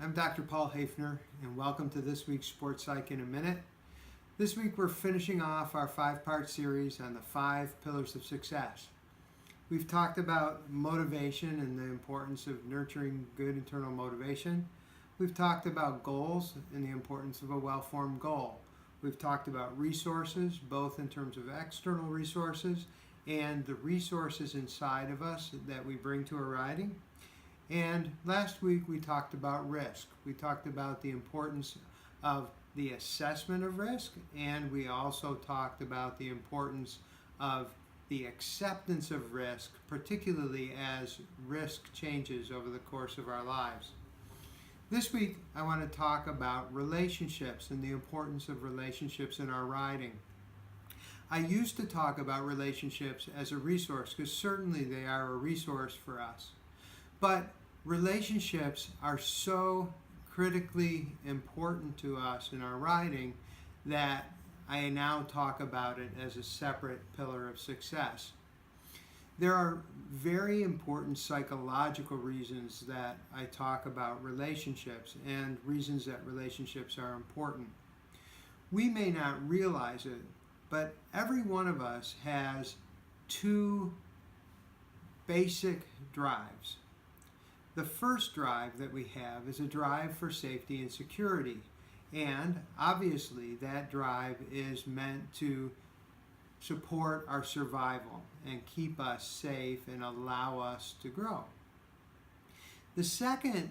I'm Dr. Paul Haefner, and welcome to this week's Sports Psych in a Minute. This week we're finishing off our 5-part series on the 5 pillars of success. We've talked about motivation and the importance of nurturing good internal motivation. We've talked about goals and the importance of a well-formed goal. We've talked about resources, both in terms of external resources and the resources inside of us that we bring to a riding. And last week we talked about risk. We talked about the importance of the assessment of risk, and we also talked about the importance of the acceptance of risk, particularly as risk changes over the course of our lives. This week I want to talk about relationships and the importance of relationships in our riding. I used to talk about relationships as a resource because certainly they are a resource for us. But relationships are so critically important to us in our riding that I now talk about it as a separate pillar of success. There are very important psychological reasons that I talk about relationships and reasons that relationships are important. We may not realize it, but every one of us has 2 basic drives. The first drive that we have is a drive for safety and security, and obviously that drive is meant to support our survival and keep us safe and allow us to grow. The second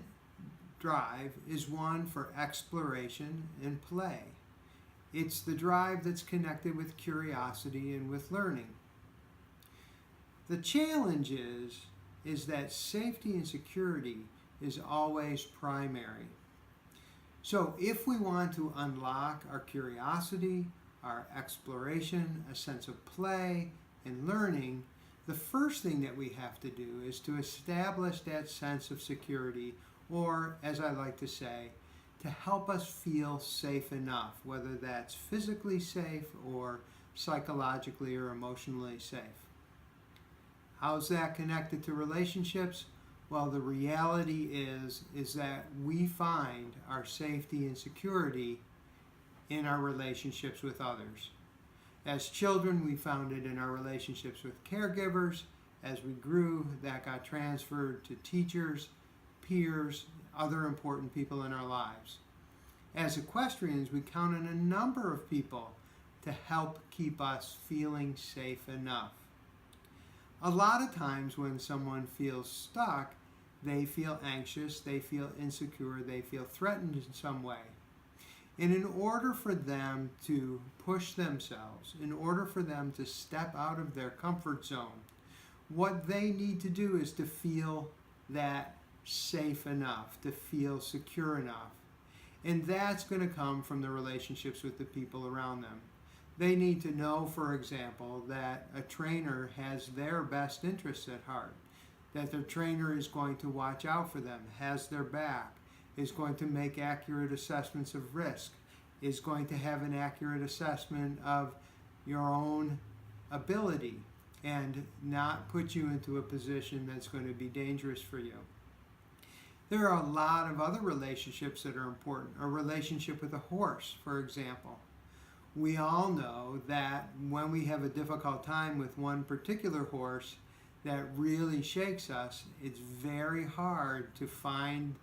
drive is one for exploration and play. It's the drive that's connected with curiosity and with learning. The challenge is that safety and security is always primary. So if we want to unlock our curiosity, our exploration, a sense of play and learning, the first thing that we have to do is to establish that sense of security, or as I like to say, to help us feel safe enough, whether that's physically safe or psychologically or emotionally safe. How's that connected to relationships? Well, the reality is that we find our safety and security in our relationships with others. As children, we found it in our relationships with caregivers. As we grew, that got transferred to teachers, peers, other important people in our lives. As equestrians, we count on a number of people to help keep us feeling safe enough. A lot of times when someone feels stuck, they feel anxious, they feel insecure, they feel threatened in some way. And in order for them to push themselves, in order for them to step out of their comfort zone, what they need to do is to feel that safe enough, to feel secure enough. And that's going to come from the relationships with the people around them. They need to know, for example, that a trainer has their best interests at heart, that their trainer is going to watch out for them, has their back, is going to make accurate assessments of risk, is going to have an accurate assessment of your own ability, and not put you into a position that's going to be dangerous for you. There are a lot of other relationships that are important. A relationship with a horse, for example. We all know that when we have a difficult time with one particular horse that really shakes us, it's very hard to find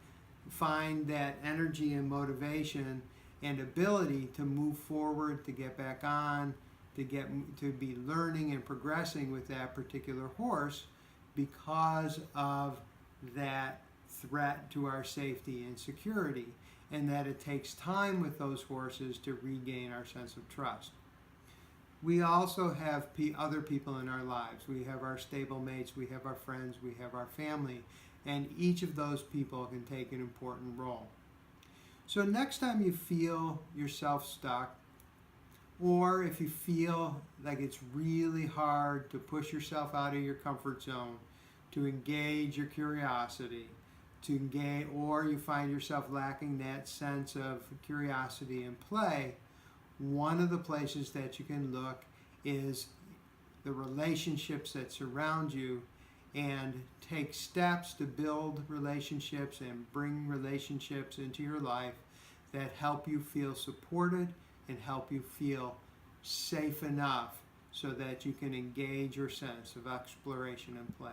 that energy and motivation and ability to move forward, to get back on, to be learning and progressing with that particular horse because of that threat to our safety and security, and that it takes time with those horses to regain our sense of trust. We also have other people in our lives. We have our stable mates, we have our friends, we have our family, and each of those people can take an important role. So next time you feel yourself stuck, or if you feel like it's really hard to push yourself out of your comfort zone, to engage your curiosity, or you find yourself lacking that sense of curiosity and play, one of the places that you can look is the relationships that surround you and take steps to build relationships and bring relationships into your life that help you feel supported and help you feel safe enough so that you can engage your sense of exploration and play.